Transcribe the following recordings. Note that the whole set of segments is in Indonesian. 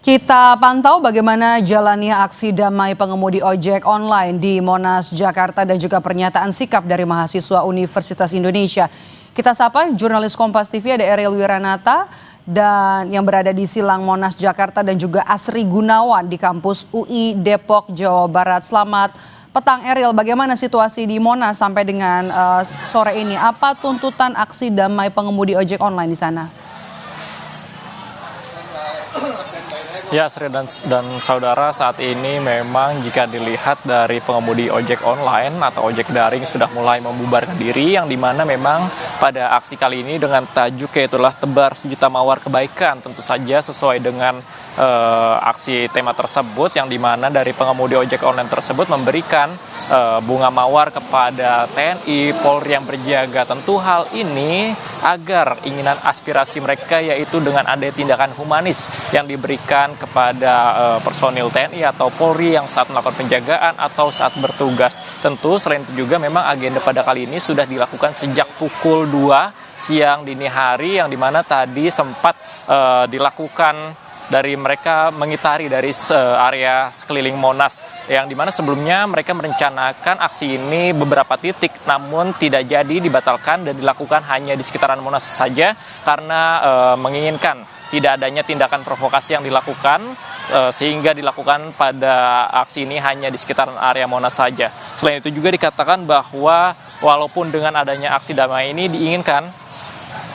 Kita pantau bagaimana jalannya aksi damai pengemudi ojek online di Monas, Jakarta dan juga pernyataan sikap dari mahasiswa Universitas Indonesia. Kita sapa jurnalis Kompas TV ada Ariel Wiranata dan yang berada di Silang Monas, Jakarta dan juga Asri Gunawan di kampus UI Depok, Jawa Barat. Selamat petang Ariel, bagaimana situasi di Monas sampai dengan sore ini? Apa tuntutan aksi damai pengemudi ojek online di sana? Ya, Sri dan saudara, saat ini memang jika dilihat dari pengemudi ojek online atau ojek daring sudah mulai membubarkan diri, yang dimana memang pada aksi kali ini dengan tajuk yaitulah tebar sejuta mawar kebaikan, tentu saja sesuai dengan aksi tema tersebut, yang dimana dari pengemudi ojek online tersebut memberikan bunga mawar kepada TNI, Polri yang berjaga. Tentu hal ini agar inginan aspirasi mereka yaitu dengan ada tindakan humanis yang diberikan kepada personil TNI atau Polri yang saat melakukan penjagaan atau saat bertugas. Tentu selain itu juga memang agenda pada kali ini sudah dilakukan sejak pukul 2 siang dini hari, yang dimana tadi sempat dilakukan dari mereka mengitari dari area sekeliling Monas, yang dimana sebelumnya mereka merencanakan aksi ini beberapa titik namun tidak jadi, dibatalkan dan dilakukan hanya di sekitaran Monas saja karena menginginkan tidak adanya tindakan provokasi yang dilakukan, sehingga dilakukan pada aksi ini hanya di sekitaran area Monas saja. Selain itu juga dikatakan bahwa walaupun dengan adanya aksi damai ini diinginkan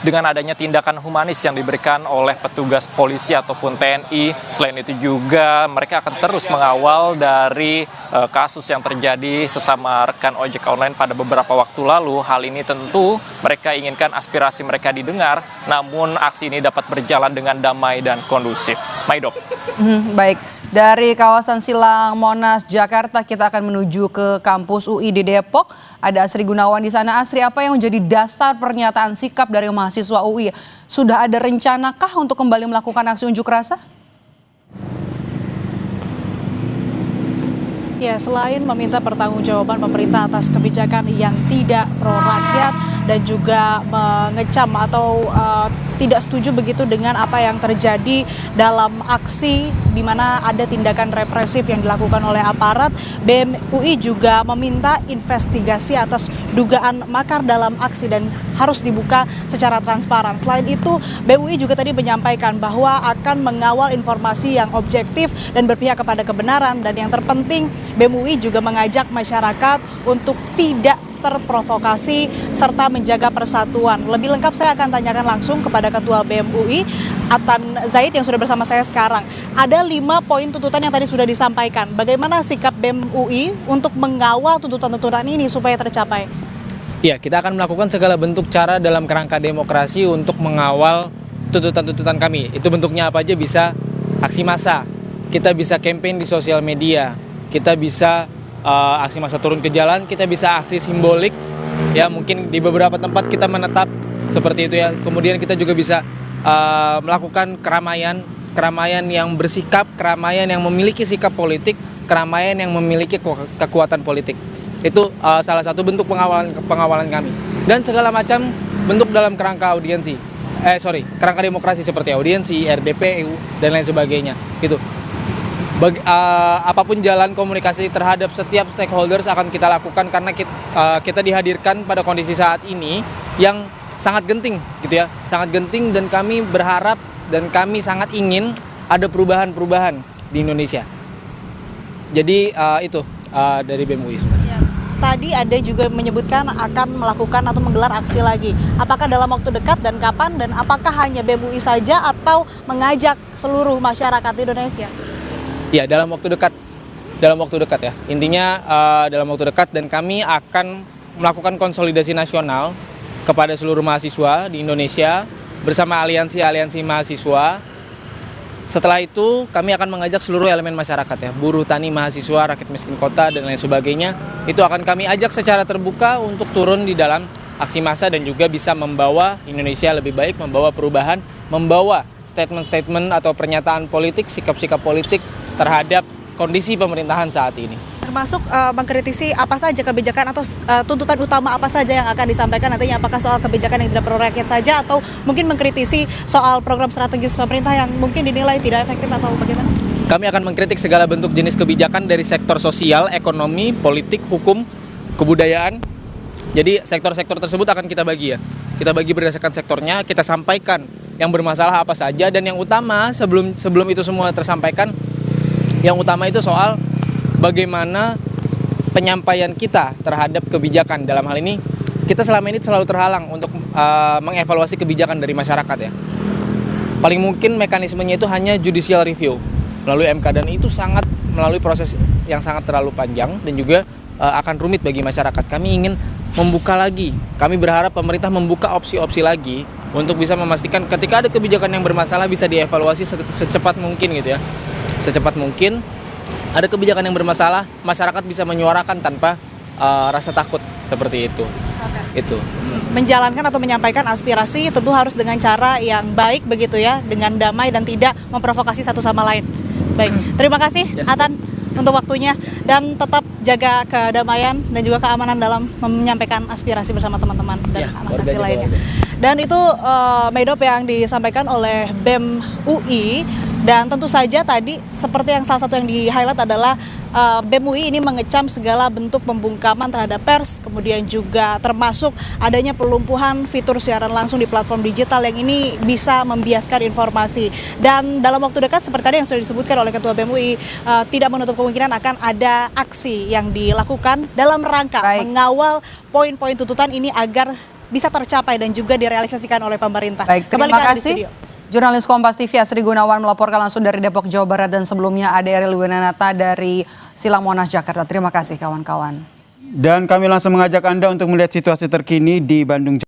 dengan adanya tindakan humanis yang diberikan oleh petugas polisi ataupun TNI. Selain itu juga mereka akan terus mengawal dari kasus yang terjadi sesama rekan ojek online pada beberapa waktu lalu. Hal ini tentu mereka inginkan aspirasi mereka didengar, namun aksi ini dapat berjalan dengan damai dan kondusif. Maidop. Baik, dari kawasan Silang Monas, Jakarta kita akan menuju ke kampus UI di Depok. Ada Asri Gunawan di sana. Asri, apa yang menjadi dasar pernyataan sikap dari mahasiswa UI? Sudah ada rencanakah untuk kembali melakukan aksi unjuk rasa? Ya, selain meminta pertanggungjawaban pemerintah atas kebijakan yang tidak pro rakyat dan juga mengecam atau tidak setuju begitu dengan apa yang terjadi dalam aksi di mana ada tindakan represif yang dilakukan oleh aparat, BEM UI juga meminta investigasi atas dugaan makar dalam aksi dan harus dibuka secara transparan. Selain itu, BEM UI juga tadi menyampaikan bahwa akan mengawal informasi yang objektif dan berpihak kepada kebenaran, dan yang terpenting BEM UI juga mengajak masyarakat untuk tidak terprovokasi serta menjaga persatuan. Lebih lengkap saya akan tanyakan langsung kepada Ketua BEM UI, Atan Zaid, yang sudah bersama saya sekarang. Ada 5 poin tuntutan yang tadi sudah disampaikan. Bagaimana sikap BEM UI untuk mengawal tuntutan-tuntutan ini supaya tercapai? Ya, kita akan melakukan segala bentuk cara dalam kerangka demokrasi untuk mengawal tuntutan-tuntutan kami. Itu bentuknya apa aja, bisa aksi massa, kita bisa campaign di sosial media, kita bisa aksi massa turun ke jalan, kita bisa aksi simbolik, ya mungkin di beberapa tempat kita menetap seperti itu ya. Kemudian kita juga bisa melakukan keramaian yang bersikap, keramaian yang memiliki sikap politik, keramaian yang memiliki kekuatan politik. Itu salah satu bentuk pengawalan kami. Dan segala macam bentuk dalam kerangka kerangka demokrasi seperti audiensi, RDPU dan lain sebagainya. Gitu. Apapun jalan komunikasi terhadap setiap stakeholders akan kita lakukan, karena kita dihadirkan pada kondisi saat ini yang sangat genting gitu ya, sangat genting, dan kami berharap dan kami sangat ingin ada perubahan-perubahan di Indonesia. Jadi itu dari BEM UI sebenarnya. Tadi ada juga menyebutkan akan melakukan atau menggelar aksi lagi. Apakah dalam waktu dekat dan kapan, dan apakah hanya BEM UI saja atau mengajak seluruh masyarakat Indonesia? Ya, dalam waktu dekat ya. Intinya dalam waktu dekat, dan kami akan melakukan konsolidasi nasional kepada seluruh mahasiswa di Indonesia bersama aliansi-aliansi mahasiswa. Setelah itu kami akan mengajak seluruh elemen masyarakat ya, buruh, tani, mahasiswa, rakyat miskin kota dan lain sebagainya. Itu akan kami ajak secara terbuka untuk turun di dalam aksi massa dan juga bisa membawa Indonesia lebih baik, membawa perubahan, membawa statement-statement atau pernyataan politik, sikap-sikap politik terhadap kondisi pemerintahan saat ini. Termasuk mengkritisi apa saja kebijakan atau tuntutan utama apa saja yang akan disampaikan nantinya, apakah soal kebijakan yang tidak pro rakyat saja atau mungkin mengkritisi soal program strategis pemerintah yang mungkin dinilai tidak efektif atau bagaimana? Kami akan mengkritik segala bentuk jenis kebijakan dari sektor sosial, ekonomi, politik, hukum, kebudayaan. Jadi sektor-sektor tersebut akan kita bagi ya. Kita bagi berdasarkan sektornya, kita sampaikan yang bermasalah apa saja, dan yang utama sebelum itu semua tersampaikan, yang utama itu soal bagaimana penyampaian kita terhadap kebijakan. Dalam hal ini, kita selama ini selalu terhalang untuk mengevaluasi kebijakan dari masyarakat ya. Paling mungkin mekanismenya itu hanya judicial review melalui MK, dan itu sangat melalui proses yang sangat terlalu panjang dan juga akan rumit bagi masyarakat. Kami ingin membuka lagi. Kami berharap pemerintah membuka opsi-opsi lagi untuk bisa memastikan ketika ada kebijakan yang bermasalah bisa dievaluasi secepat mungkin gitu ya. Secepat mungkin ada kebijakan yang bermasalah, masyarakat bisa menyuarakan tanpa rasa takut seperti itu. Itu. Menjalankan atau menyampaikan aspirasi tentu harus dengan cara yang baik begitu ya, dengan damai dan tidak memprovokasi satu sama lain. Baik, terima kasih Atan untuk waktunya, dan tetap jaga kedamaian dan juga keamanan dalam menyampaikan aspirasi bersama teman-teman dan saksi lainnya. Dan itu Medop yang disampaikan oleh BEM UI. Dan tentu saja tadi seperti yang salah satu yang di-highlight adalah BEM UI ini mengecam segala bentuk pembungkaman terhadap pers, kemudian juga termasuk adanya pelumpuhan fitur siaran langsung di platform digital yang ini bisa membiaskan informasi. Dan dalam waktu dekat seperti tadi yang sudah disebutkan oleh Ketua BEM UI, tidak menutup kemungkinan akan ada aksi yang dilakukan dalam rangka mengawal poin-poin tuntutan ini agar bisa tercapai dan juga direalisasikan oleh pemerintah. Baik, terima kasih. Jurnalis Kompas TV Asri Gunawan melaporkan langsung dari Depok, Jawa Barat, dan sebelumnya ada Eril Winanata dari Silang Monas, Jakarta. Terima kasih kawan-kawan. Dan kami langsung mengajak Anda untuk melihat situasi terkini di Bandung.